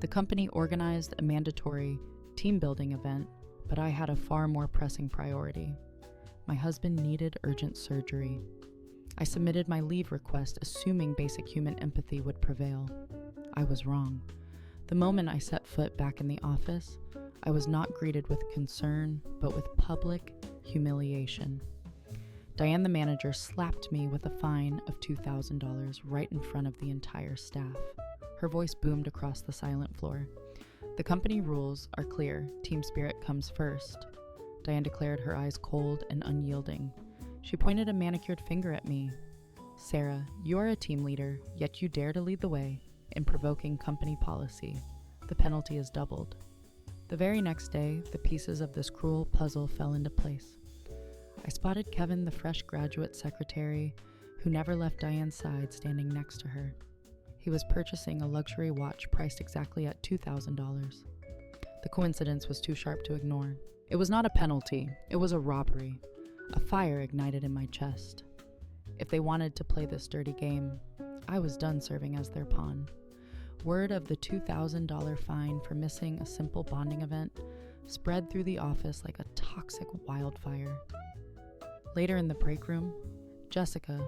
The company organized a mandatory team building event, but I had a far more pressing priority. My husband needed urgent surgery. I submitted my leave request assuming basic human empathy would prevail. I was wrong. The moment I set foot back in the office, I was not greeted with concern, but with public humiliation. Diane, the manager, slapped me with a fine of $2,000 right in front of the entire staff. Her voice boomed across the silent floor. The company rules are clear. Team spirit comes first. Diane declared, her eyes cold and unyielding. She pointed a manicured finger at me. Sarah, you are a team leader, yet you dare to lead the way in provoking company policy. The penalty is doubled. The very next day, the pieces of this cruel puzzle fell into place. I spotted Kevin, the fresh graduate secretary, who never left Diane's side, standing next to her. He was purchasing a luxury watch priced exactly at $2,000. The coincidence was too sharp to ignore. It was not a penalty, it was a robbery. A fire ignited in my chest. If they wanted to play this dirty game, I was done serving as their pawn. Word of the $2,000 fine for missing a simple bonding event spread through the office like a toxic wildfire. Later in the break room, Jessica,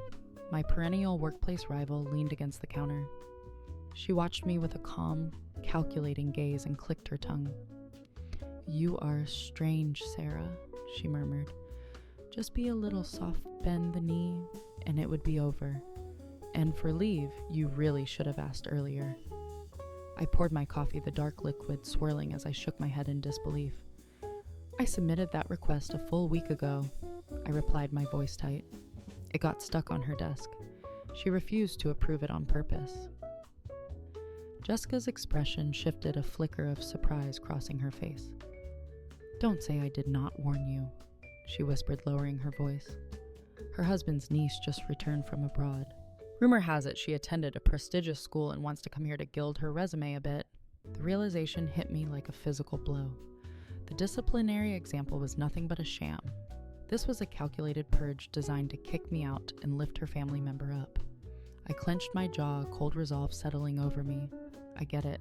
my perennial workplace rival, leaned against the counter. She watched me with a calm, calculating gaze and clicked her tongue. "You are strange, Sarah," she murmured. "Just be a little soft, bend the knee, and it would be over. And for leave, you really should have asked earlier." I poured my coffee, the dark liquid swirling as I shook my head in disbelief. "I submitted that request a full week ago," I replied, my voice tight. It got stuck on her desk. She refused to approve it on purpose. Jessica's expression shifted, a flicker of surprise crossing her face. "Don't say I did not warn you," she whispered, lowering her voice. Her husband's niece just returned from abroad. Rumor has it she attended a prestigious school and wants to come here to gild her resume a bit. The realization hit me like a physical blow. The disciplinary example was nothing but a sham. This was a calculated purge designed to kick me out and lift her family member up. I clenched my jaw, cold resolve settling over me. "I get it,"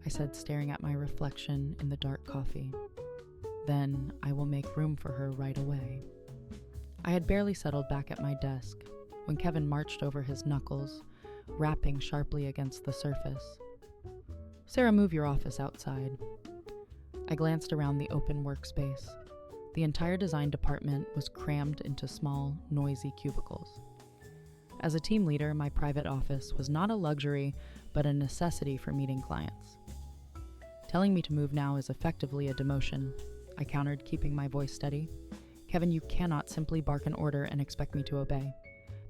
I said, staring at my reflection in the dark coffee. "Then I will make room for her right away." I had barely settled back at my desk when Kevin marched over his knuckles, rapping sharply against the surface. "Sarah, move your office outside." I glanced around the open workspace. The entire design department was crammed into small, noisy cubicles. As a team leader, my private office was not a luxury, but a necessity for meeting clients. "Telling me to move now is effectively a demotion," I countered, keeping my voice steady. "Kevin, you cannot simply bark an order and expect me to obey.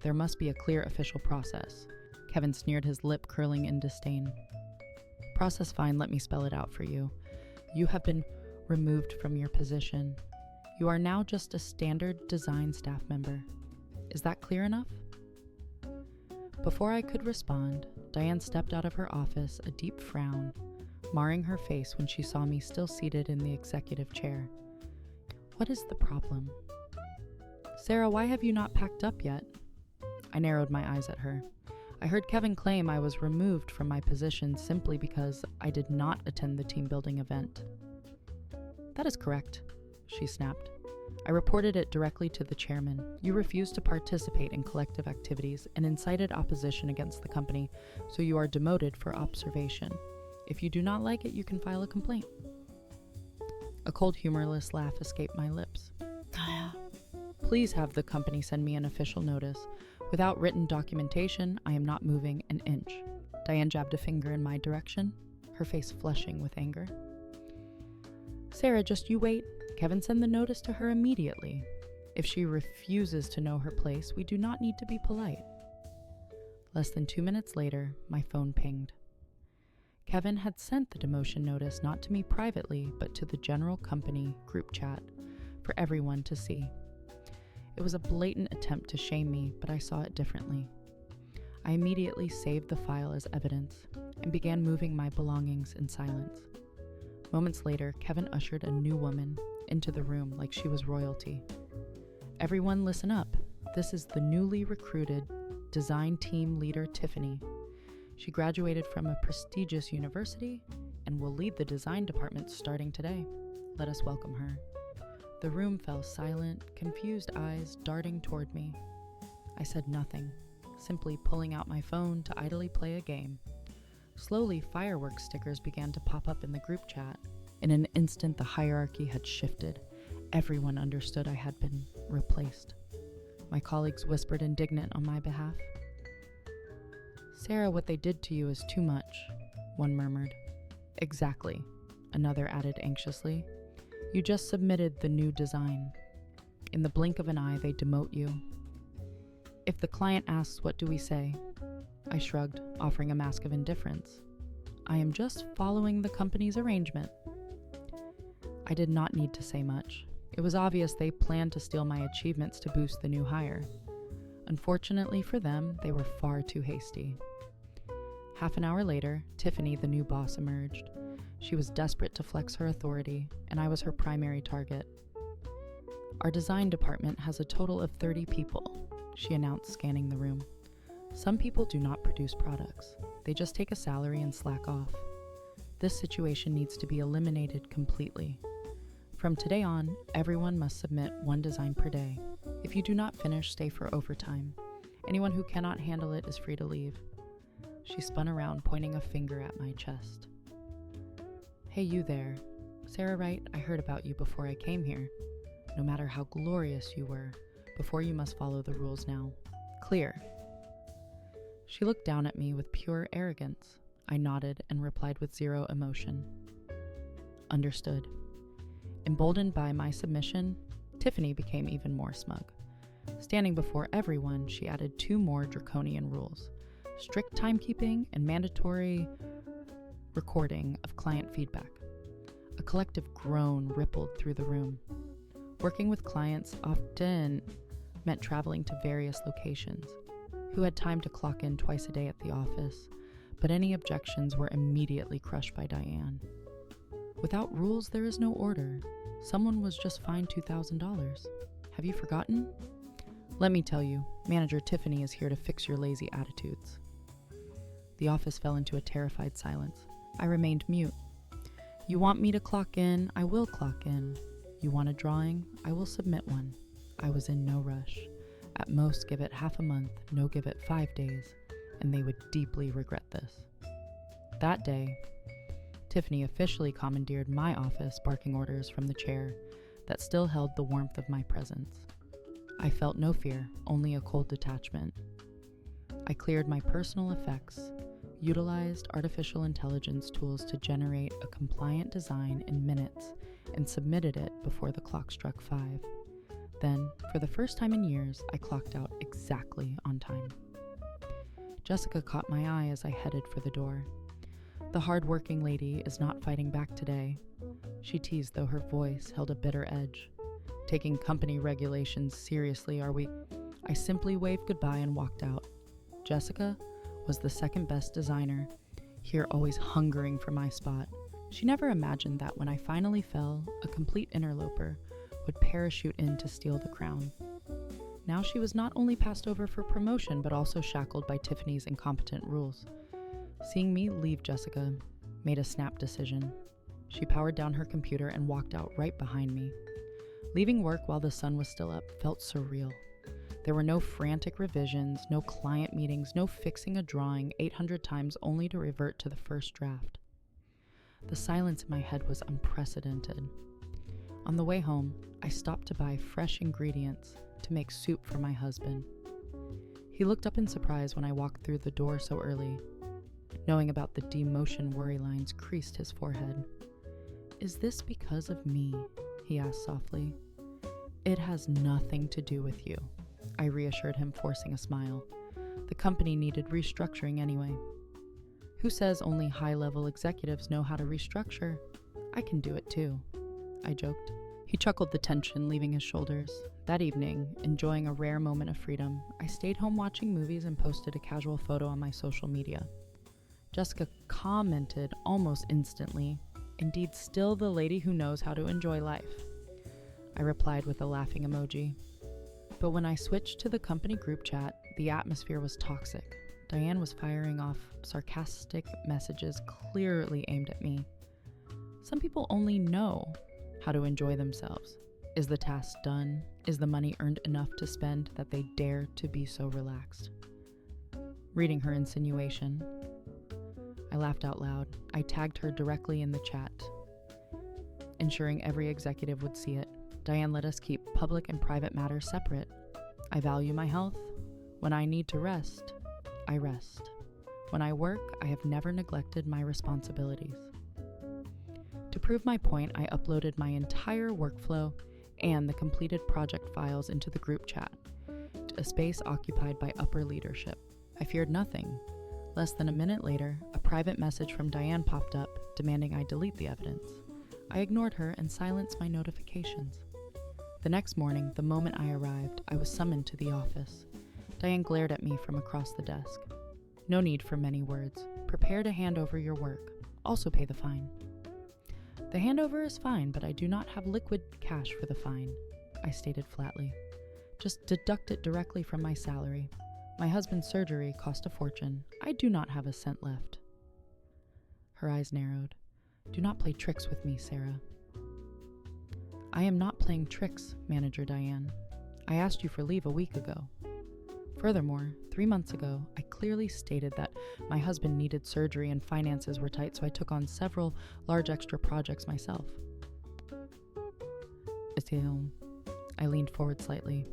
There must be a clear official process." Kevin sneered, his lip curling in disdain. "Process fine, let me spell it out for you. You have been removed from your position. You are now just a standard design staff member. Is that clear enough?" Before I could respond, Diane stepped out of her office, a deep frown marring her face when she saw me still seated in the executive chair. "What is the problem?" "Sarah, why have you not packed up yet?" I narrowed my eyes at her. I heard Kevin claim I was removed from my position simply because I did not attend the team building event. "That is correct," she snapped. "I reported it directly to the chairman. You refused to participate in collective activities and incited opposition against the company, so you are demoted for observation. If you do not like it, you can file a complaint." A cold, humorless laugh escaped my lips. "Please have the company send me an official notice. Without written documentation, I am not moving an inch." Diane jabbed a finger in my direction, her face flushing with anger. "Sarah, just you wait. Kevin, send the notice to her immediately. If she refuses to know her place, we do not need to be polite." Less than 2 minutes later, my phone pinged. Kevin had sent the demotion notice not to me privately, but to the general company group chat for everyone to see. It was a blatant attempt to shame me, but I saw it differently. I immediately saved the file as evidence and began moving my belongings in silence. Moments later, Kevin ushered a new woman into the room like she was royalty. "Everyone listen up. This is the newly recruited design team leader, Tiffany. She graduated from a prestigious university and will lead the design department starting today. Let us welcome her." The room fell silent, confused eyes darting toward me. I said nothing, simply pulling out my phone to idly play a game. Slowly, fireworks stickers began to pop up in the group chat. In an instant, the hierarchy had shifted. Everyone understood I had been replaced. My colleagues whispered indignant on my behalf. "Sarah, what they did to you is too much," one murmured. "Exactly," another added anxiously. "You just submitted the new design. In the blink of an eye, they demote you." "If the client asks, what do we say?" I shrugged, offering a mask of indifference. "I am just following the company's arrangement." I did not need to say much. It was obvious they planned to steal my achievements to boost the new hire. Unfortunately for them, they were far too hasty. Half an hour later, Tiffany, the new boss, emerged. She was desperate to flex her authority, and I was her primary target. "Our design department has a total of 30 people," she announced, scanning the room. "Some people do not produce products. They just take a salary and slack off. This situation needs to be eliminated completely. From today on, everyone must submit one design per day. If you do not finish, stay for overtime. Anyone who cannot handle it is free to leave." She spun around, pointing a finger at my chest. "Hey, you there. Sarah, right? I heard about you before I came here. No matter how glorious you were, before you must follow the rules now. Clear." She looked down at me with pure arrogance. I nodded and replied with zero emotion. "Understood." Emboldened by my submission, Tiffany became even more smug. Standing before everyone, she added 2 more draconian rules: strict timekeeping and mandatory recording of client feedback. A collective groan rippled through the room. Working with clients often meant traveling to various locations. Who had time to clock in twice a day at the office? But any objections were immediately crushed by Diane. "Without rules, there is no order. Someone was just fined $2,000. Have you forgotten? Let me tell you, Manager Tiffany is here to fix your lazy attitudes." The office fell into a terrified silence. I remained mute. "You want me to clock in? I will clock in. You want a drawing? I will submit one." I was in no rush. At most, give it half a month, no, give it 5 days, and they would deeply regret this. That day, Tiffany officially commandeered my office, barking orders from the chair that still held the warmth of my presence. I felt no fear, only a cold detachment. I cleared my personal effects, utilized artificial intelligence tools to generate a compliant design in minutes, and submitted it before the clock struck 5. Then, for the first time in years, I clocked out exactly on time. Jessica caught my eye as I headed for the door. "The hard-working lady is not fighting back today," she teased, though her voice held a bitter edge. "Taking company regulations seriously, are we?" I simply waved goodbye and walked out. Jessica was the second-best designer, here always hungering for my spot. She never imagined that when I finally fell, a complete interloper would parachute in to steal the crown. Now she was not only passed over for promotion, but also shackled by Tiffany's incompetent rules. Seeing me leave, Jessica made a snap decision. She powered down her computer and walked out right behind me. Leaving work while the sun was still up felt surreal. There were no frantic revisions, no client meetings, no fixing a drawing 800 times only to revert to the first draft. The silence in my head was unprecedented. On the way home, I stopped to buy fresh ingredients to make soup for my husband. He looked up in surprise when I walked through the door so early. Knowing about the demotion worry lines creased his forehead. "Is this because of me?" he asked softly. "It has nothing to do with you," I reassured him, forcing a smile. The company needed restructuring anyway. "Who says only high-level executives know how to restructure? I can do it too," I joked. He chuckled, the tension leaving his shoulders. That evening, enjoying a rare moment of freedom, I stayed home watching movies and posted a casual photo on my social media. Jessica commented almost instantly, "Indeed, still the lady who knows how to enjoy life." I replied with a laughing emoji. But when I switched to the company group chat, the atmosphere was toxic. Diane was firing off sarcastic messages clearly aimed at me. Some people only know how to enjoy themselves. Is the task done? Is the money earned enough to spend that they dare to be so relaxed? Reading her insinuation, I laughed out loud. I tagged her directly in the chat, ensuring every executive would see it. Diane let us keep public and private matters separate. I value my health. When I need to rest, I rest. When I work, I have never neglected my responsibilities. To prove my point, I uploaded my entire workflow and the completed project files into the group chat, a space occupied by upper leadership. I feared nothing. Less than a minute later, a private message from Diane popped up, demanding I delete the evidence. I ignored her and silenced my notifications. The next morning, the moment I arrived, I was summoned to the office. Diane glared at me from across the desk. No need for many words. Prepare to hand over your work. Also pay the fine. The handover is fine, but I do not have liquid cash for the fine, I stated flatly. Just deduct it directly from my salary. My husband's surgery cost a fortune. I do not have a cent left. Her eyes narrowed. Do not play tricks with me, Sarah. I am not playing tricks, Manager Diane. I asked you for leave a week ago. Furthermore, 3 months ago, I clearly stated that my husband needed surgery and finances were tight, so I took on several large extra projects myself. I leaned forward slightly.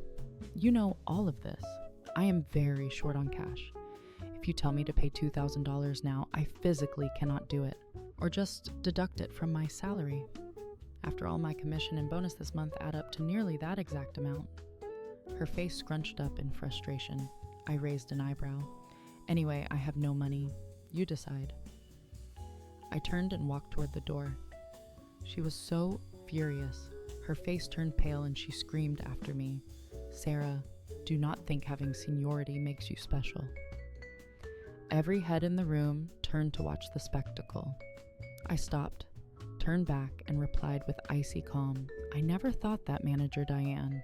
You know all of this. I am very short on cash. If you tell me to pay $2,000 now, I physically cannot do it, or just deduct it from my salary. After all, my commission and bonus this month add up to nearly that exact amount. Her face scrunched up in frustration. I raised an eyebrow. Anyway, I have no money. You decide. I turned and walked toward the door. She was so furious. Her face turned pale and she screamed after me, Sarah, do not think having seniority makes you special. Every head in the room turned to watch the spectacle. I stopped, turned back, and replied with icy calm, I never thought that, Manager Diane.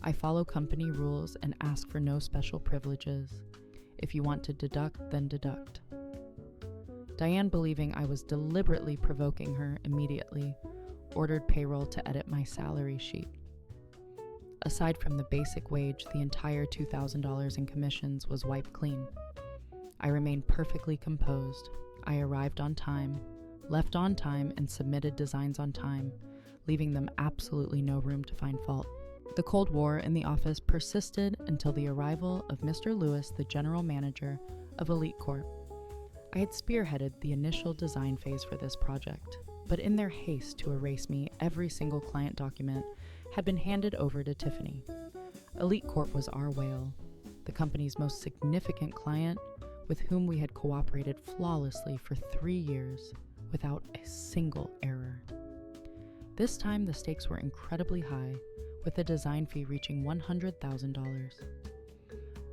I follow company rules and ask for no special privileges. If you want to deduct, then deduct. Diane, believing I was deliberately provoking her, immediately ordered payroll to edit my salary sheet. Aside from the basic wage, the entire $2,000 in commissions was wiped clean. I remained perfectly composed. I arrived on time, left on time, and submitted designs on time, leaving them absolutely no room to find fault. The Cold War in the office persisted until the arrival of Mr. Lewis, the general manager of Elite Corp. I had spearheaded the initial design phase for this project, but in their haste to erase me, every single client document had been handed over to Tiffany. Elite Corp was our whale, the company's most significant client, with whom we had cooperated flawlessly for 3 years without a single error. This time the stakes were incredibly high, with the design fee reaching $100,000.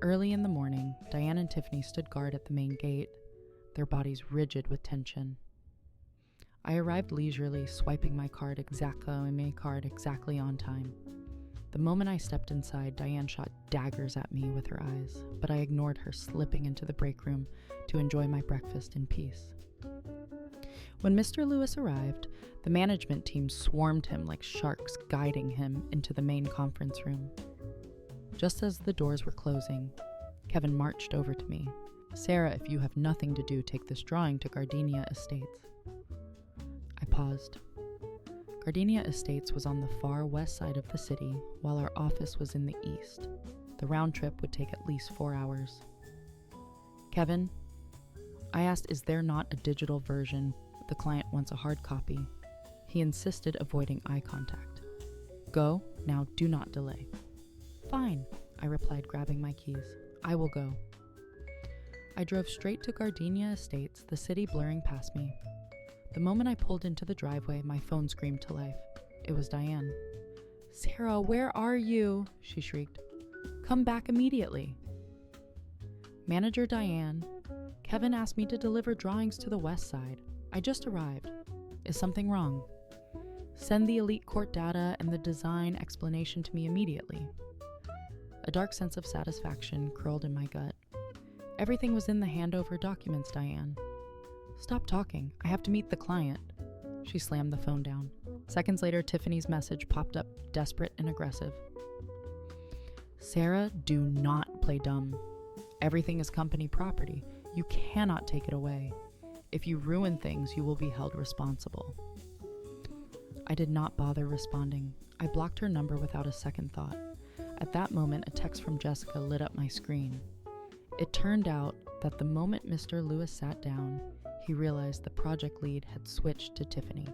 Early in the morning, Diane and Tiffany stood guard at the main gate, their bodies rigid with tension. I arrived leisurely, swiping my card exactly on time. The moment I stepped inside, Diane shot daggers at me with her eyes, but I ignored her, slipping into the break room to enjoy my breakfast in peace. When Mr. Lewis arrived, the management team swarmed him like sharks, guiding him into the main conference room. Just as the doors were closing, Kevin marched over to me. Sarah, if you have nothing to do, take this drawing to Gardenia Estates. I paused. Gardenia Estates was on the far west side of the city, while our office was in the east. The round trip would take at least 4 hours. Kevin, I asked, is there not a digital version? The client wants a hard copy. He insisted, avoiding eye contact. Go, now do not delay. Fine, I replied, grabbing my keys. I will go. I drove straight to Gardenia Estates, the city blurring past me. The moment I pulled into the driveway, my phone screamed to life. It was Diane. Sarah, where are you? She shrieked. Come back immediately. Manager Diane, Kevin asked me to deliver drawings to the west side. I just arrived. Is something wrong? Send the Elite Court data and the design explanation to me immediately. A dark sense of satisfaction curled in my gut. Everything was in the handover documents, Diane. Stop talking. I have to meet the client. She slammed the phone down. Seconds later, Tiffany's message popped up, desperate and aggressive. Sarah, do not play dumb. Everything is company property. You cannot take it away. If you ruin things, you will be held responsible. I did not bother responding. I blocked her number without a second thought. At that moment, a text from Jessica lit up my screen. It turned out that the moment Mr. Lewis sat down, he realized the project lead had switched to Tiffany.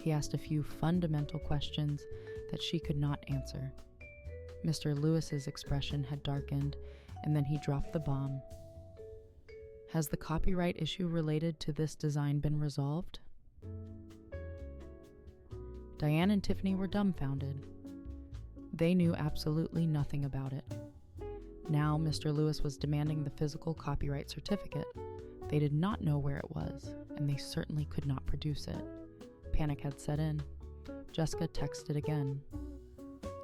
He asked a few fundamental questions that she could not answer. Mr. Lewis's expression had darkened, and then he dropped the bomb. Has the copyright issue related to this design been resolved? Diane and Tiffany were dumbfounded. They knew absolutely nothing about it. Now Mr. Lewis was demanding the physical copyright certificate. They did not know where it was, and they certainly could not produce it. Panic had set in. Jessica texted again.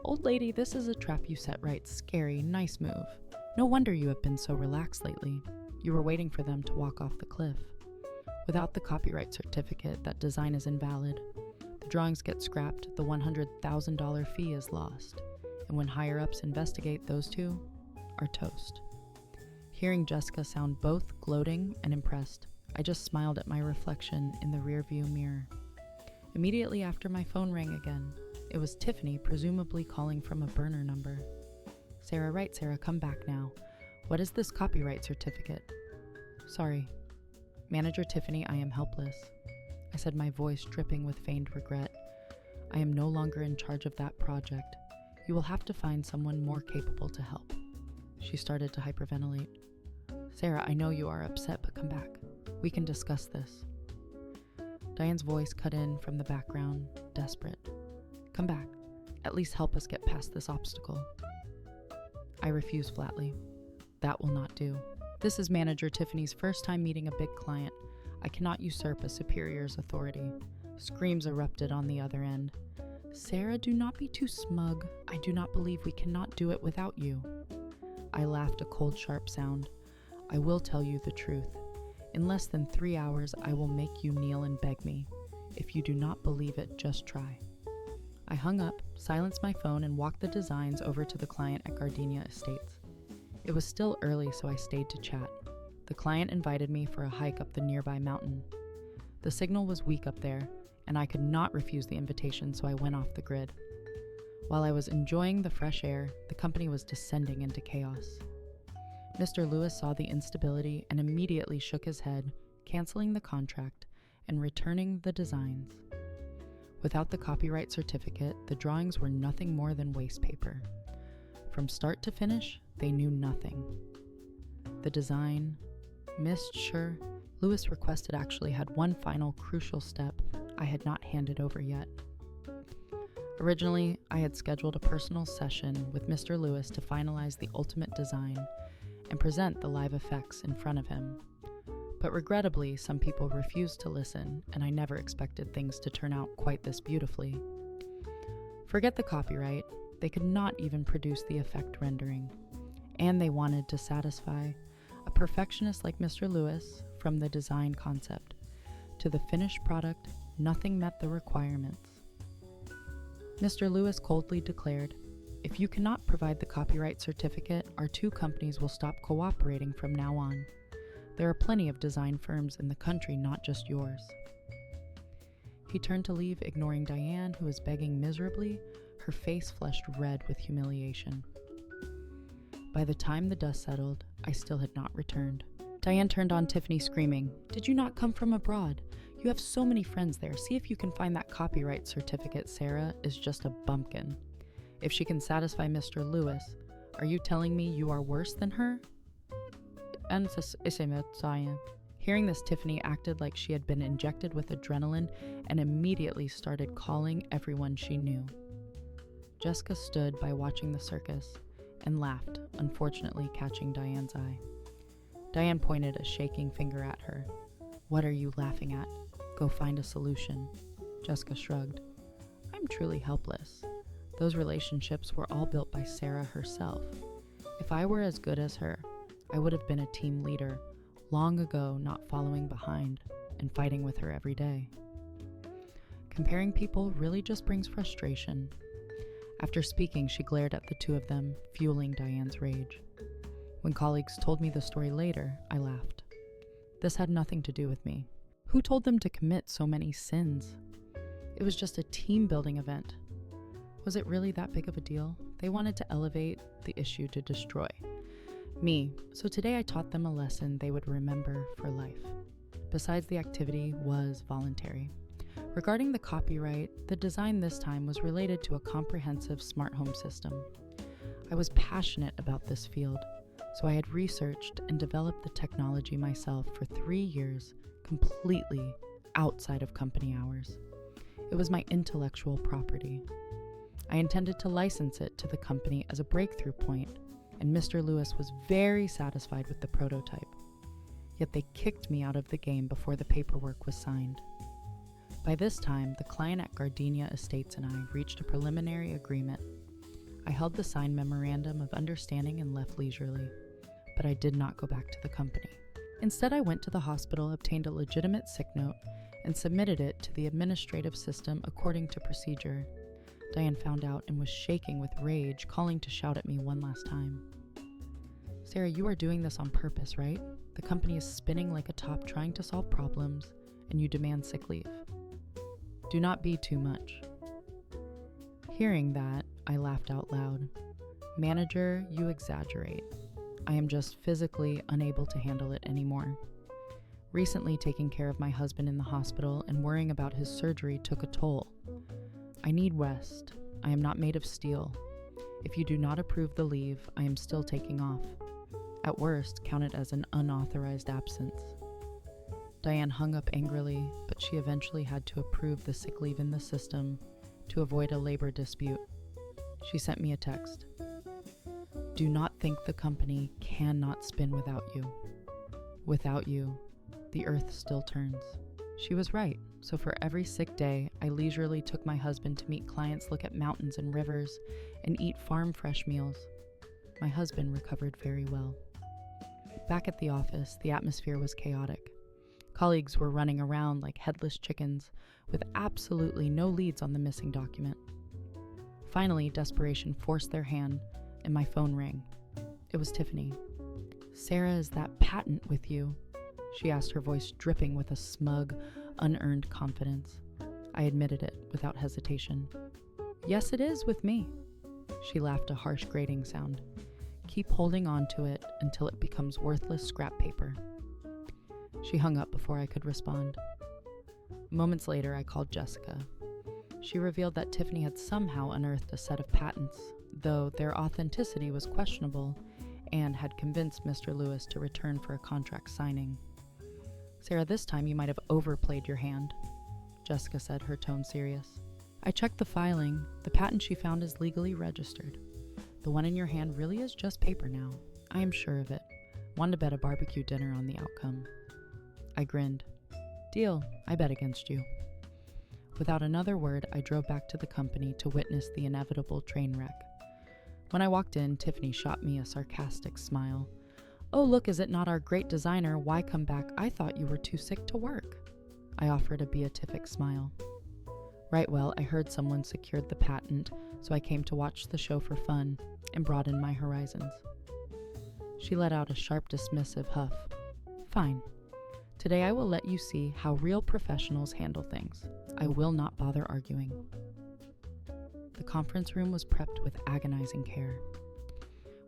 Old lady, this is a trap you set right. Scary, nice move. No wonder you have been so relaxed lately. You were waiting for them to walk off the cliff. Without the copyright certificate, that design is invalid. The drawings get scrapped, the $100,000 fee is lost, and when higher-ups investigate, those two are toast. Hearing Jessica sound both gloating and impressed, I just smiled at my reflection in the rearview mirror. Immediately after, my phone rang again. It was Tiffany, presumably calling from a burner number. Sarah, right, Sarah, come back now. What is this copyright certificate? Sorry. Manager Tiffany, I am helpless. I said, my voice dripping with feigned regret. I am no longer in charge of that project. You will have to find someone more capable to help. She started to hyperventilate. Sarah, I know you are upset, but come back. We can discuss this. Diane's voice cut in from the background, desperate. Come back. At least help us get past this obstacle. I refused flatly. That will not do. This is Manager Tiffany's first time meeting a big client. I cannot usurp a superior's authority. Screams erupted on the other end. Sarah, do not be too smug. I do not believe we cannot do it without you. I laughed a cold, sharp sound. I will tell you the truth. In less than 3 hours, I will make you kneel and beg me. If you do not believe it, just try. I hung up, silenced my phone, and walked the designs over to the client at Gardenia Estates. It was still early, so I stayed to chat. The client invited me for a hike up the nearby mountain. The signal was weak up there, and I could not refuse the invitation, so I went off the grid. While I was enjoying the fresh air, the company was descending into chaos. Mr. Lewis saw the instability and immediately shook his head, canceling the contract and returning the designs. Without the copyright certificate, the drawings were nothing more than waste paper. From start to finish, they knew nothing. The design, missed, sure. Lewis requested actually had one final crucial step I had not handed over yet. Originally, I had scheduled a personal session with Mr. Lewis to finalize the ultimate design and present the live effects in front of him. But regrettably, some people refused to listen, and I never expected things to turn out quite this beautifully. Forget the copyright, they could not even produce the effect rendering. And they wanted to satisfy a perfectionist like Mr. Lewis. From the design concept to the finished product, nothing met the requirements. Mr. Lewis coldly declared, if you cannot provide the copyright certificate, our two companies will stop cooperating from now on. There are plenty of design firms in the country, not just yours. He turned to leave, ignoring Diane, who was begging miserably, her face flushed red with humiliation. By the time the dust settled, I still had not returned. Diane turned on Tiffany, screaming, Did you not come from abroad? You have so many friends there. See if you can find that copyright certificate. Sarah is just a bumpkin. If she can satisfy Mr. Lewis, are you telling me you are worse than her? Hearing this, Tiffany acted like she had been injected with adrenaline and immediately started calling everyone she knew. Jessica stood by watching the circus and laughed, unfortunately catching Diane's eye. Diane pointed a shaking finger at her. What are you laughing at? Go find a solution. Jessica shrugged. I'm truly helpless. Those relationships were all built by Sarah herself. If I were as good as her, I would have been a team leader long ago, not following behind and fighting with her every day. Comparing people really just brings frustration. After speaking, she glared at the two of them, fueling Diane's rage. When colleagues told me the story later, I laughed. This had nothing to do with me. Who told them to commit so many sins? It was just a team-building event. Was it really that big of a deal? They wanted to elevate the issue to destroy me, so today I taught them a lesson they would remember for life. Besides, the activity was voluntary. Regarding the copyright, the design this time was related to a comprehensive smart home system. I was passionate about this field, so I had researched and developed the technology myself for 3 years, completely outside of company hours. It was my intellectual property. I intended to license it to the company as a breakthrough point, and Mr. Lewis was very satisfied with the prototype. Yet they kicked me out of the game before the paperwork was signed. By this time, the client at Gardenia Estates and I reached a preliminary agreement. I held the signed memorandum of understanding and left leisurely, but I did not go back to the company. Instead, I went to the hospital, obtained a legitimate sick note, and submitted it to the administrative system according to procedure. Diane found out and was shaking with rage, calling to shout at me one last time. Sarah, you are doing this on purpose, right? The company is spinning like a top trying to solve problems, and you demand sick leave. Do not be too much. Hearing that, I laughed out loud. Manager, you exaggerate. I am just physically unable to handle it anymore. Recently, taking care of my husband in the hospital and worrying about his surgery took a toll. I need rest. I am not made of steel. If you do not approve the leave, I am still taking off. At worst, count it as an unauthorized absence. Diane hung up angrily, but she eventually had to approve the sick leave in the system to avoid a labor dispute. She sent me a text. Do not think the company cannot spin without you. Without you, the earth still turns. She was right, so for every sick day, I leisurely took my husband to meet clients, look at mountains and rivers, and eat farm-fresh meals. My husband recovered very well. Back at the office, the atmosphere was chaotic. Colleagues were running around like headless chickens, with absolutely no leads on the missing document. Finally, desperation forced their hand, and my phone rang. It was Tiffany. Sarah, is that patent with you? She asked, her voice dripping with a smug, unearned confidence. I admitted it without hesitation. Yes, it is with me. She laughed, a harsh grating sound. Keep holding on to it until it becomes worthless scrap paper. She hung up before I could respond. Moments later, I called Jessica. She revealed that Tiffany had somehow unearthed a set of patents, though their authenticity was questionable, and had convinced Mr. Lewis to return for a contract signing. Sarah, this time you might have overplayed your hand, Jessica said, her tone serious. I checked the filing. The patent she found is legally registered. The one in your hand really is just paper now. I am sure of it. Want to bet a barbecue dinner on the outcome. I grinned. Deal, I bet against you. Without another word, I drove back to the company to witness the inevitable train wreck. When I walked in, Tiffany shot me a sarcastic smile. Oh, look, is it not our great designer? Why come back? I thought you were too sick to work. I offered a beatific smile. Right, well, I heard someone secured the patent, so I came to watch the show for fun and broaden my horizons. She let out a sharp, dismissive huff. Fine. Today I will let you see how real professionals handle things. I will not bother arguing. The conference room was prepped with agonizing care.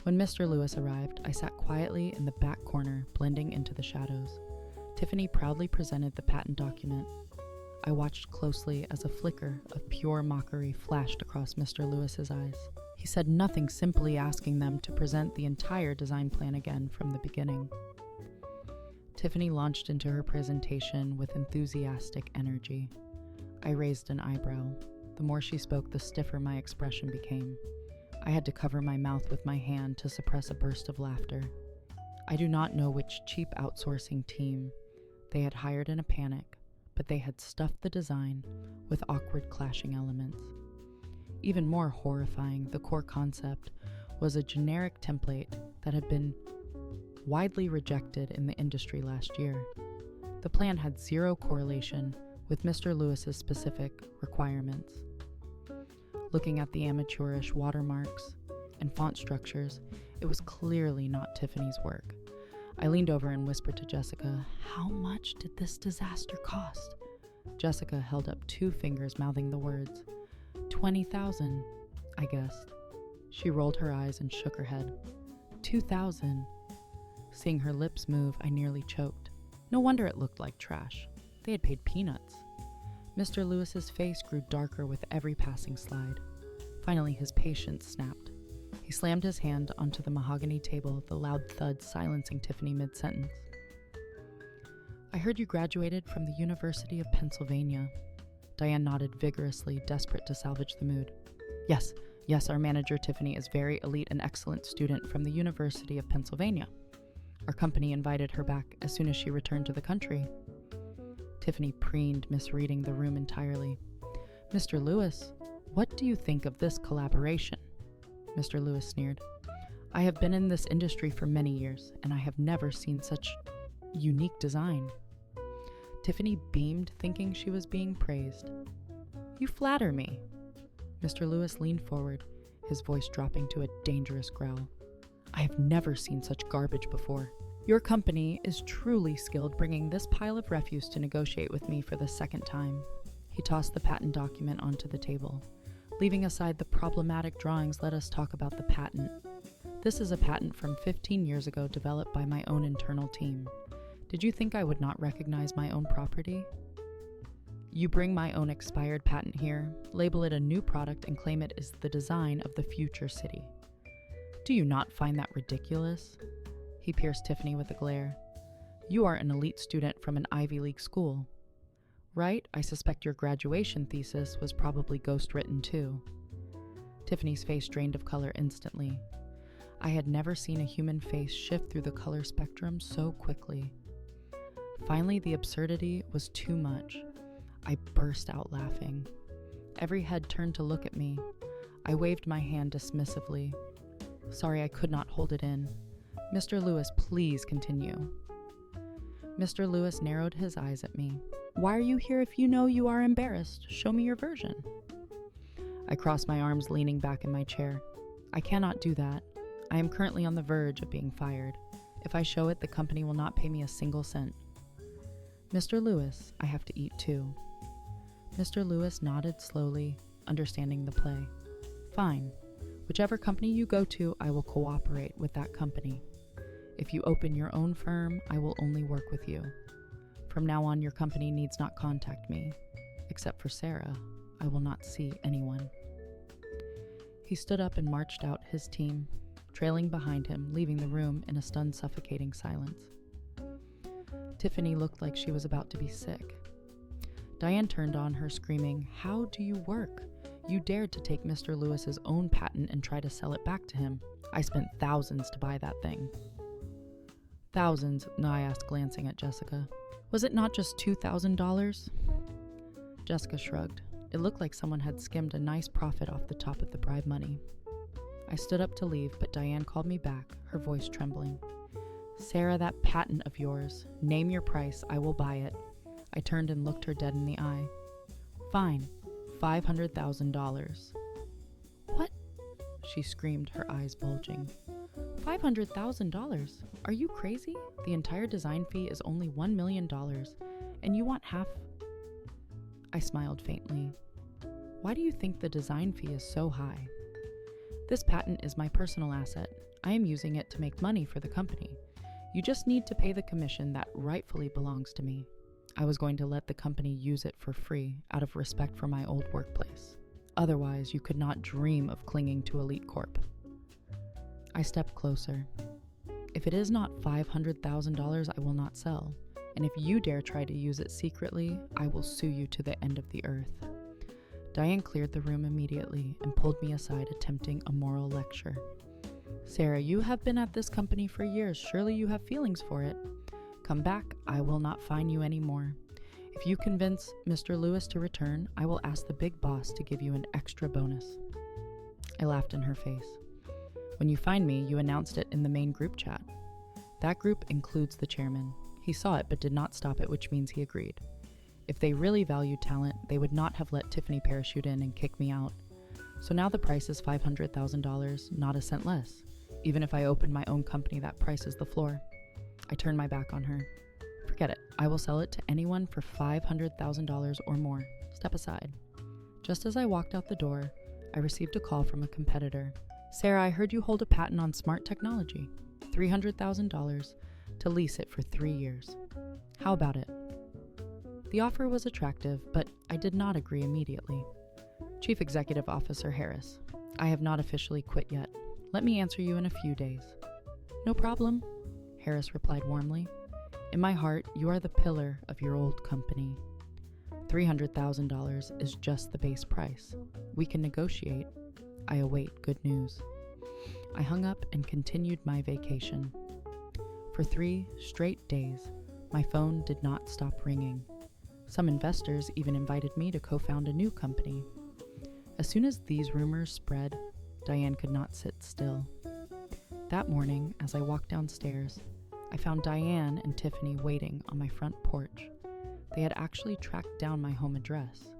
When Mr. Lewis arrived, I sat quietly in the back corner, blending into the shadows. Tiffany proudly presented the patent document. I watched closely as a flicker of pure mockery flashed across Mr. Lewis's eyes. He said nothing, simply asking them to present the entire design plan again from the beginning. Tiffany launched into her presentation with enthusiastic energy. I raised an eyebrow. The more she spoke, the stiffer my expression became. I had to cover my mouth with my hand to suppress a burst of laughter. I do not know which cheap outsourcing team they had hired in a panic, but they had stuffed the design with awkward clashing elements. Even more horrifying, the core concept was a generic template that had been widely rejected in the industry last year. The plan had zero correlation with Mr. Lewis's specific requirements. Looking at the amateurish watermarks and font structures, it was clearly not Tiffany's work. I leaned over and whispered to Jessica, "How much did this disaster cost?" Jessica held up 2 fingers, mouthing the words. 20,000, I guessed. She rolled her eyes and shook her head. 2,000. Seeing her lips move, I nearly choked. No wonder it looked like trash. They had paid peanuts. Mr. Lewis's face grew darker with every passing slide. Finally, his patience snapped. He slammed his hand onto the mahogany table, the loud thud silencing Tiffany mid-sentence. "I heard you graduated from the University of Pennsylvania." Diane nodded vigorously, desperate to salvage the mood. Yes, our manager Tiffany is very elite and excellent student from the University of Pennsylvania. Our company invited her back as soon as she returned to the country." Tiffany preened, misreading the room entirely. "Mr. Lewis, what do you think of this collaboration?" Mr. Lewis sneered. "I have been in this industry for many years, and I have never seen such unique design." Tiffany beamed, thinking she was being praised. "You flatter me." Mr. Lewis leaned forward, his voice dropping to a dangerous growl. "I have never seen such garbage before. Your company is truly skilled bringing this pile of refuse to negotiate with me for the second time." He tossed the patent document onto the table. "Leaving aside the problematic drawings, let us talk about the patent. This is a patent from 15 years ago developed by my own internal team. Did you think I would not recognize my own property? You bring my own expired patent here, label it a new product, and claim it is the design of the future city. Do you not find that ridiculous?" He pierced Tiffany with a glare. "You are an elite student from an Ivy League school. Right? I suspect your graduation thesis was probably ghost-written too." Tiffany's face drained of color instantly. I had never seen a human face shift through the color spectrum so quickly. Finally, the absurdity was too much. I burst out laughing. Every head turned to look at me. I waved my hand dismissively. Sorry, I could not hold it in. "Mr. Lewis, please continue." Mr. Lewis narrowed his eyes at me. "Why are you here if you know you are embarrassed? Show me your version." I crossed my arms, leaning back in my chair. "I cannot do that. I am currently on the verge of being fired. If I show it, the company will not pay me a single cent." "Mr. Lewis, I have to eat too." Mr. Lewis nodded slowly, understanding the play. "Fine. Whichever company you go to, I will cooperate with that company. If you open your own firm, I will only work with you. From now on, your company needs not contact me. Except for Sarah, I will not see anyone." He stood up and marched out his team, trailing behind him, leaving the room in a stunned, suffocating silence. Tiffany looked like she was about to be sick. Diane turned on her, screaming, "How do you work? You dared to take Mr. Lewis's own patent and try to sell it back to him. I spent thousands to buy that thing." "Thousands?" I asked, glancing at Jessica. "Was it not just $2,000? Jessica shrugged. It looked like someone had skimmed a nice profit off the top of the bribe money. I stood up to leave, but Diane called me back, her voice trembling. "Sarah, that patent of yours. Name your price, I will buy it." I turned and looked her dead in the eye. "Fine, $500,000. "What?" she screamed, her eyes bulging. $500,000? Are you crazy? The entire design fee is only $1 million, and you want half? I smiled faintly. "Why do you think the design fee is so high? This patent is my personal asset. I am using it to make money for the company. You just need to pay the commission that rightfully belongs to me. I was going to let the company use it for free out of respect for my old workplace. Otherwise, you could not dream of clinging to Elite Corp." I stepped closer. "If it is not $500,000, I will not sell. And if you dare try to use it secretly, I will sue you to the end of the earth." Diane cleared the room immediately and pulled me aside, attempting a moral lecture. "Sarah, you have been at this company for years. Surely you have feelings for it. Come back, I will not fine you anymore. If you convince Mr. Lewis to return, I will ask the big boss to give you an extra bonus." I laughed in her face. "When you find me, you announced it in the main group chat. That group includes the chairman. He saw it but did not stop it, which means he agreed. If they really valued talent, they would not have let Tiffany parachute in and kick me out. So now the price is $500,000, not a cent less. Even if I open my own company, that price is the floor. I turn my back on her. Forget it. I will sell it to anyone for $500,000 or more. Step aside. Just as I walked out the door, I received a call from a competitor. Sarah, I heard you hold a patent on smart technology. $300,000 to lease it for 3 years. How about it? The offer was attractive, but I did not agree immediately. Chief Executive Officer Harris, I have not officially quit yet. Let me answer you in a few days. No problem, Harris replied warmly. In my heart, you are the pillar of your old company. $300,000 is just the base price. We can negotiate. I await good news. I hung up and continued my vacation. For 3 straight days, my phone did not stop ringing. Some investors even invited me to co-found a new company. As soon as these rumors spread, Diane could not sit still. That morning, as I walked downstairs, I found Diane and Tiffany waiting on my front porch. They had actually tracked down my home address.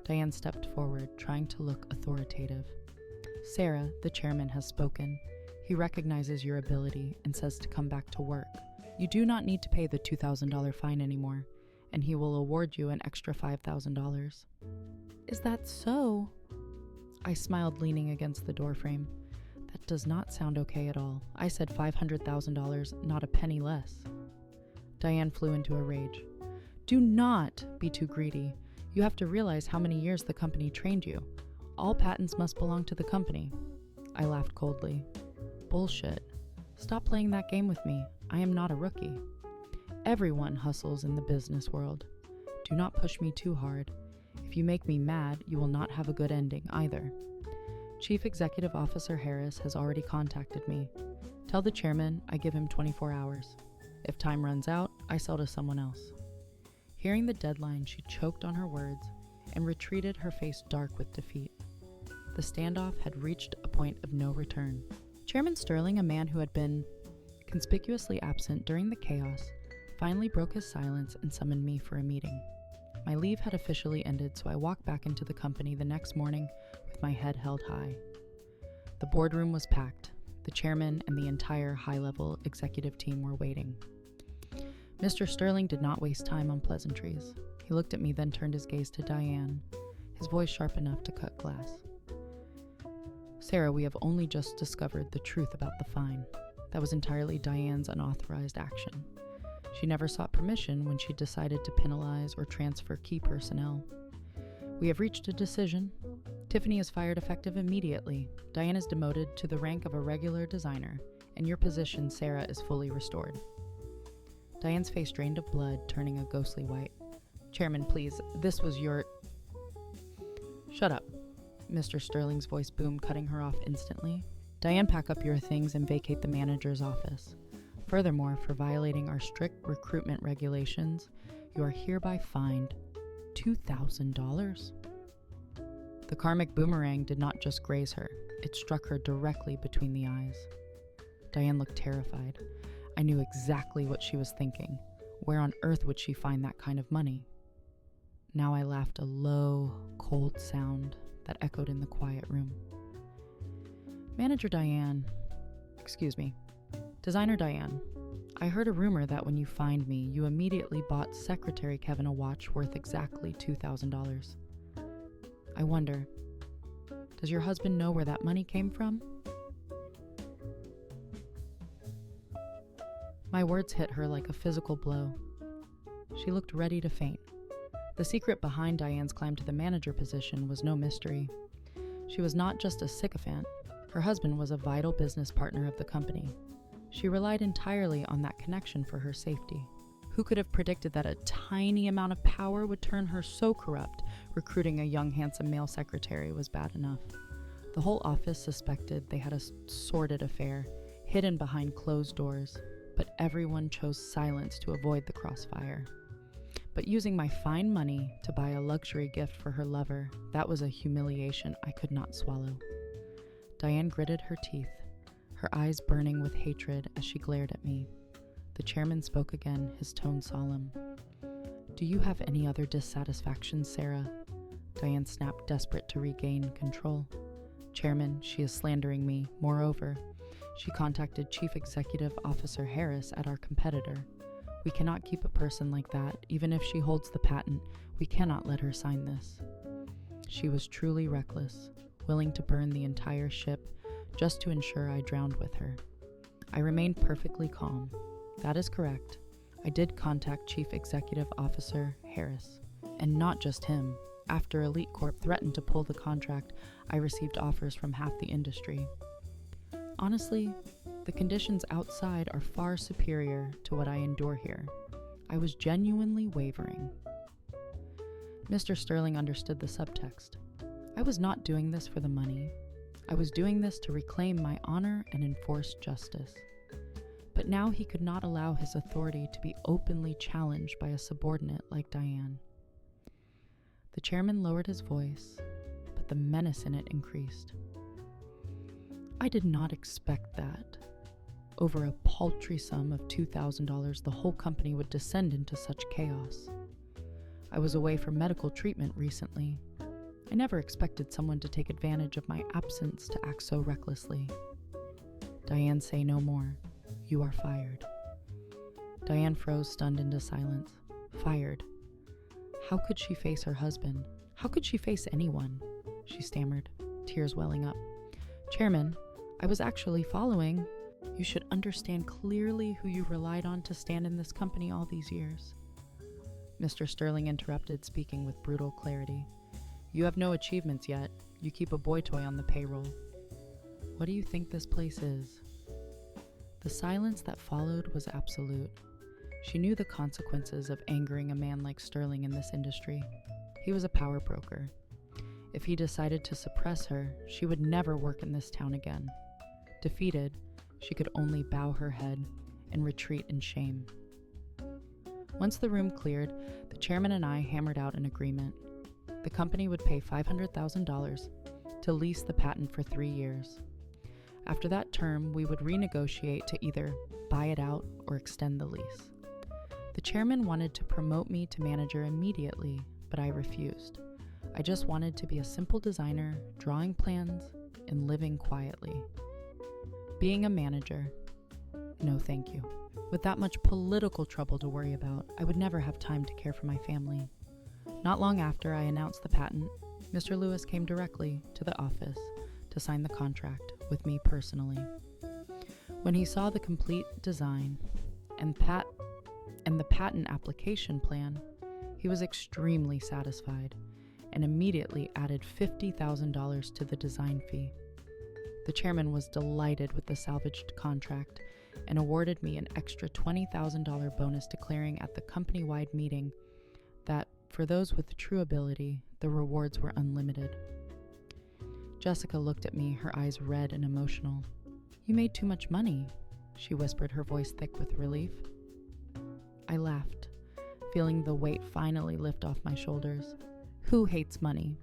Diane stepped forward, trying to look authoritative. Sarah, the chairman, has spoken. He recognizes your ability and says to come back to work. You do not need to pay the $2,000 fine anymore, and he will award you an extra $5,000. Is that so? I smiled, leaning against the doorframe. That does not sound okay at all. I said $500,000, not a penny less. Diane flew into a rage. Do not be too greedy. You have to realize how many years the company trained you. All patents must belong to the company. I laughed coldly. Bullshit. Stop playing that game with me. I am not a rookie. Everyone hustles in the business world. Do not push me too hard. If you make me mad, you will not have a good ending either. Chief Executive Officer Harris has already contacted me. Tell the chairman I give him 24 hours. If time runs out, I sell to someone else. Hearing the deadline, she choked on her words and retreated, her face dark with defeat. The standoff had reached a point of no return. Chairman Sterling, a man who had been conspicuously absent during the chaos, finally broke his silence and summoned me for a meeting. My leave had officially ended, so I walked back into the company the next morning with my head held high. The boardroom was packed. The chairman and the entire high-level executive team were waiting. Mr. Sterling did not waste time on pleasantries. He looked at me, then turned his gaze to Diane, his voice sharp enough to cut glass. Sarah, we have only just discovered the truth about the fine. That was entirely Diane's unauthorized action. She never sought permission when she decided to penalize or transfer key personnel. We have reached a decision. Tiffany is fired effective immediately. Diane is demoted to the rank of a regular designer, and your position, Sarah, is fully restored. Diane's face drained of blood, turning a ghostly white. Chairman, please, this was your... Shut up. Mr. Sterling's voice boomed, cutting her off instantly. Diane, pack up your things and vacate the manager's office. Furthermore, for violating our strict recruitment regulations, you are hereby fined $2,000. The karmic boomerang did not just graze her, it struck her directly between the eyes. Diane looked terrified. I knew exactly what she was thinking. Where on earth would she find that kind of money? Now I laughed, a low, cold sound that echoed in the quiet room. Designer Diane, I heard a rumor that when you fined me, you immediately bought Secretary Kevin a watch worth exactly $2,000. I wonder, does your husband know where that money came from? My words hit her like a physical blow. She looked ready to faint. The secret behind Diane's climb to the manager position was no mystery. She was not just a sycophant. Her husband was a vital business partner of the company. She relied entirely on that connection for her safety. Who could have predicted that a tiny amount of power would turn her so corrupt? Recruiting a young, handsome male secretary was bad enough. The whole office suspected they had a sordid affair, hidden behind closed doors, but everyone chose silence to avoid the crossfire. But using my fine money to buy a luxury gift for her lover, that was a humiliation I could not swallow. Diane gritted her teeth, her eyes burning with hatred as she glared at me. The chairman spoke again, his tone solemn. "Do you have any other dissatisfactions, Sarah?" Diane snapped, desperate to regain control. "Chairman, she is slandering me. Moreover, she contacted Chief Executive Officer Harris at our competitor. We cannot keep a person like that. Even if she holds the patent, we cannot let her sign this." She was truly reckless, willing to burn the entire ship just to ensure I drowned with her. I remained perfectly calm. "That is correct. I did contact Chief Executive Officer Harris, and not just him. After Elite Corp threatened to pull the contract, I received offers from half the industry. Honestly, the conditions outside are far superior to what I endure here." I was genuinely wavering. Mr. Sterling understood the subtext. I was not doing this for the money. I was doing this to reclaim my honor and enforce justice. But now he could not allow his authority to be openly challenged by a subordinate like Diane. The chairman lowered his voice, but the menace in it increased. "I did not expect that. Over a paltry sum of $2,000, the whole company would descend into such chaos. I was away for medical treatment recently. I never expected someone to take advantage of my absence to act so recklessly." "Diane, say no more. You are fired." Diane froze, stunned into silence. Fired? How could she face her husband? How could she face anyone? She stammered, tears welling up. "Chairman, I was actually following. You should understand clearly who you relied on to stand in this company all these years." Mr. Sterling interrupted, speaking with brutal clarity. "You have no achievements yet. You keep a boy toy on the payroll. What do you think this place is?" The silence that followed was absolute. She knew the consequences of angering a man like Sterling in this industry. He was a power broker. If he decided to suppress her, she would never work in this town again. Defeated, she could only bow her head and retreat in shame. Once the room cleared, the chairman and I hammered out an agreement. The company would pay $500,000 to lease the patent for 3 years. After that term, we would renegotiate to either buy it out or extend the lease. The chairman wanted to promote me to manager immediately, but I refused. I just wanted to be a simple designer, drawing plans, and living quietly. Being a manager? No, thank you. With that much political trouble to worry about, I would never have time to care for my family. Not long after I announced the patent, Mr. Lewis came directly to the office to sign the contract with me personally. When he saw the complete design and the patent application plan, he was extremely satisfied and immediately added $50,000 to the design fee. The chairman was delighted with the salvaged contract and awarded me an extra $20,000 bonus, declaring at the company-wide meeting that for those with true ability, the rewards were unlimited. Jessica looked at me, her eyes red and emotional. "You made too much money," she whispered, her voice thick with relief. I laughed, feeling the weight finally lift off my shoulders. Who hates money?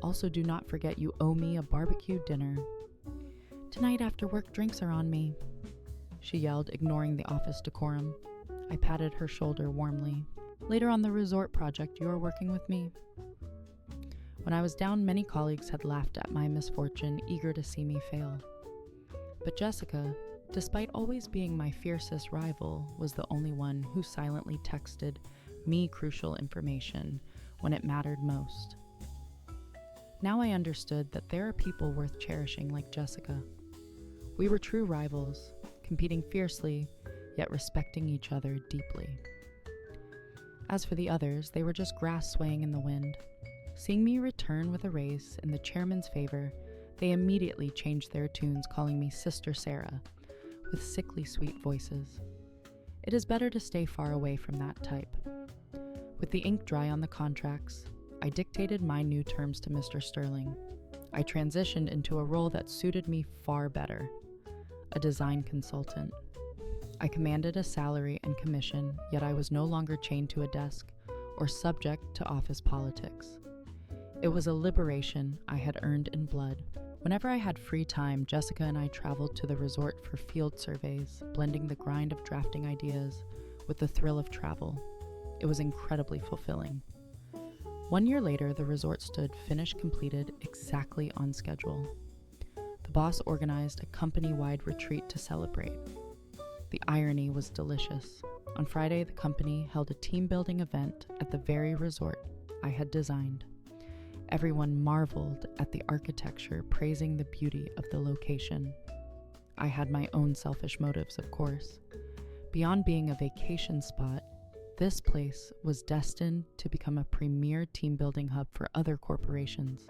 Also, do not forget you owe me a barbecue dinner. "Tonight after work, drinks are on me," she yelled, ignoring the office decorum. I patted her shoulder warmly. "Later on the resort project, you are working with me." When I was down, many colleagues had laughed at my misfortune, eager to see me fail. But Jessica, despite always being my fiercest rival, was the only one who silently texted me crucial information when it mattered most. Now I understood that there are people worth cherishing like Jessica. We were true rivals, competing fiercely, yet respecting each other deeply. As for the others, they were just grass swaying in the wind. Seeing me return with a raise in the chairman's favor, they immediately changed their tunes, calling me Sister Sarah, with sickly sweet voices. It is better to stay far away from that type. With the ink dry on the contracts, I dictated my new terms to Mr. Sterling. I transitioned into a role that suited me far better, a design consultant. I commanded a salary and commission, yet I was no longer chained to a desk or subject to office politics. It was a liberation I had earned in blood. Whenever I had free time, Jessica and I traveled to the resort for field surveys, blending the grind of drafting ideas with the thrill of travel. It was incredibly fulfilling. 1 year later, the resort stood finished completed exactly on schedule. The boss organized a company-wide retreat to celebrate. The irony was delicious. On Friday, the company held a team-building event at the very resort I had designed. Everyone marveled at the architecture, praising the beauty of the location. I had my own selfish motives, of course. Beyond being a vacation spot, this place was destined to become a premier team-building hub for other corporations.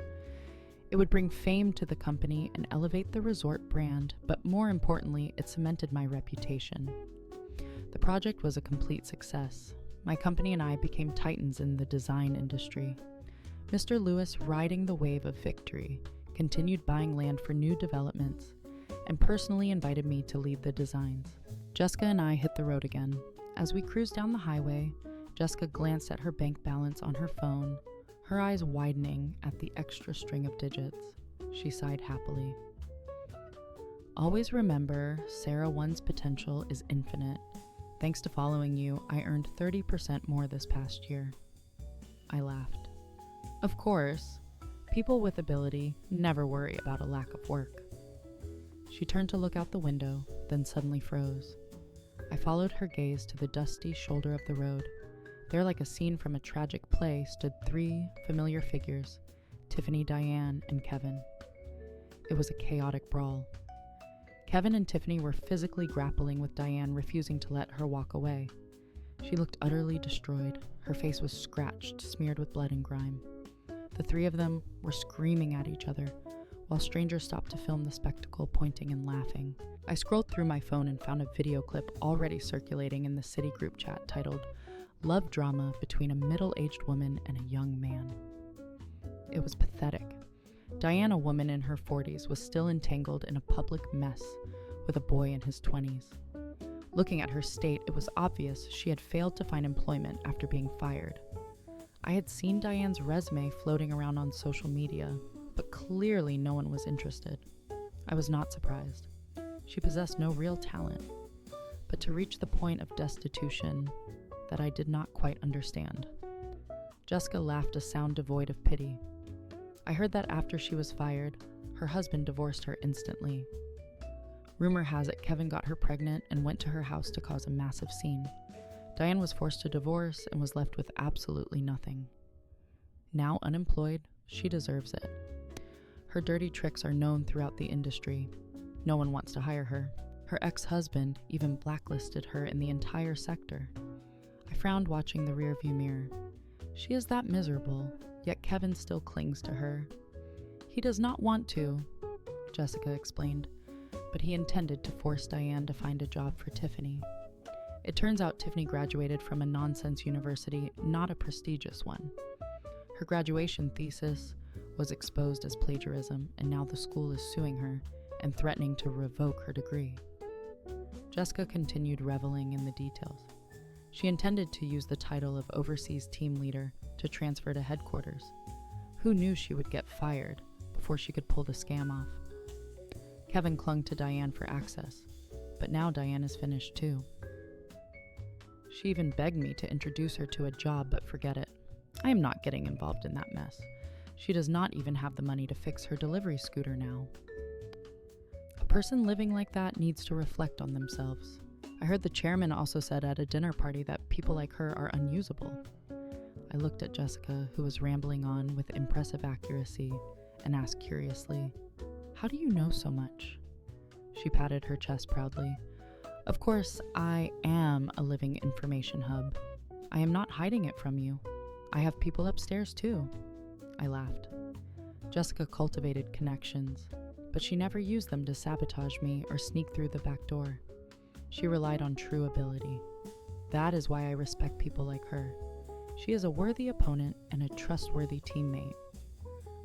It would bring fame to the company and elevate the resort brand, but more importantly, it cemented my reputation. The project was a complete success. My company and I became titans in the design industry. Mr. Lewis, riding the wave of victory, continued buying land for new developments and personally invited me to lead the designs. Jessica and I hit the road again. As we cruised down the highway, Jessica glanced at her bank balance on her phone, her eyes widening at the extra string of digits. She sighed happily. Always remember, Sarah One's potential is infinite. Thanks to following you, I earned 30% more this past year. I laughed. Of course, people with ability never worry about a lack of work. She turned to look out the window, then suddenly froze. I followed her gaze to the dusty shoulder of the road. There, like a scene from a tragic play, stood 3 familiar figures, Tiffany, Diane, and Kevin. It was a chaotic brawl. Kevin and Tiffany were physically grappling with Diane, refusing to let her walk away. She looked utterly destroyed. Her face was scratched, smeared with blood and grime. The 3 of them were screaming at each other, while strangers stopped to film the spectacle, pointing and laughing. I scrolled through my phone and found a video clip already circulating in the city group chat titled, "Love Drama Between a Middle-Aged Woman and a Young Man." It was pathetic. Diane, a woman in her 40s, was still entangled in a public mess with a boy in his 20s. Looking at her state, it was obvious she had failed to find employment after being fired. I had seen Diane's resume floating around on social media, but clearly no one was interested. I was not surprised. She possessed no real talent, but to reach the point of destitution that I did not quite understand. Jessica laughed, a sound devoid of pity. I heard that after she was fired, her husband divorced her instantly. Rumor has it Kevin got her pregnant and went to her house to cause a massive scene. Diane was forced to divorce and was left with absolutely nothing. Now unemployed, she deserves it. Her dirty tricks are known throughout the industry. No one wants to hire her. Her ex-husband even blacklisted her in the entire sector. I frowned watching the rearview mirror. She is that miserable, yet Kevin still clings to her. He does not want to, Jessica explained, but he intended to force Diane to find a job for Tiffany. It turns out Tiffany graduated from a nonsense university, not a prestigious one. Her graduation thesis was exposed as plagiarism, and now the school is suing her and threatening to revoke her degree. Jessica continued reveling in the details. She intended to use the title of overseas team leader to transfer to headquarters. Who knew she would get fired before she could pull the scam off? Kevin clung to Diane for access, but now Diane is finished too. She even begged me to introduce her to a job, but forget it. I am not getting involved in that mess. She does not even have the money to fix her delivery scooter now. A person living like that needs to reflect on themselves. I heard the chairman also said at a dinner party that people like her are unusable. I looked at Jessica, who was rambling on with impressive accuracy, and asked curiously, "How do you know so much?" She patted her chest proudly. "Of course, I am a living information hub. I am not hiding it from you. I have people upstairs too." I laughed. Jessica cultivated connections, but she never used them to sabotage me or sneak through the back door. She relied on true ability. That is why I respect people like her. She is a worthy opponent and a trustworthy teammate.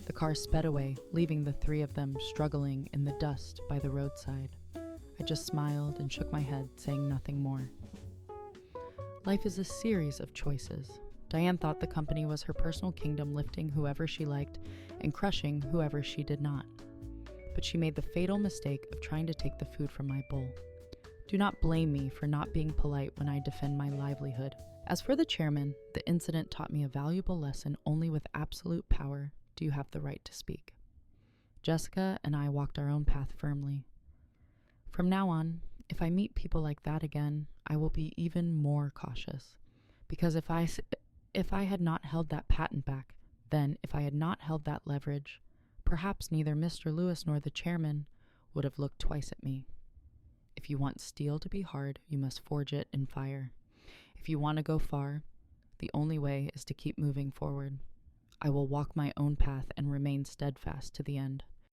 The car sped away, leaving the 3 of them struggling in the dust by the roadside. I just smiled and shook my head, saying nothing more. Life is a series of choices. Diane thought the company was her personal kingdom, lifting whoever she liked and crushing whoever she did not. But she made the fatal mistake of trying to take the food from my bowl. Do not blame me for not being polite when I defend my livelihood. As for the chairman, the incident taught me a valuable lesson. Only with absolute power do you have the right to speak. Jessica and I walked our own path firmly. From now on, if I meet people like that again, I will be even more cautious. Because if I had not held that patent back, then if I had not held that leverage, perhaps neither Mr. Lewis nor the chairman would have looked twice at me. If you want steel to be hard, you must forge it in fire. If you want to go far, the only way is to keep moving forward. I will walk my own path and remain steadfast to the end.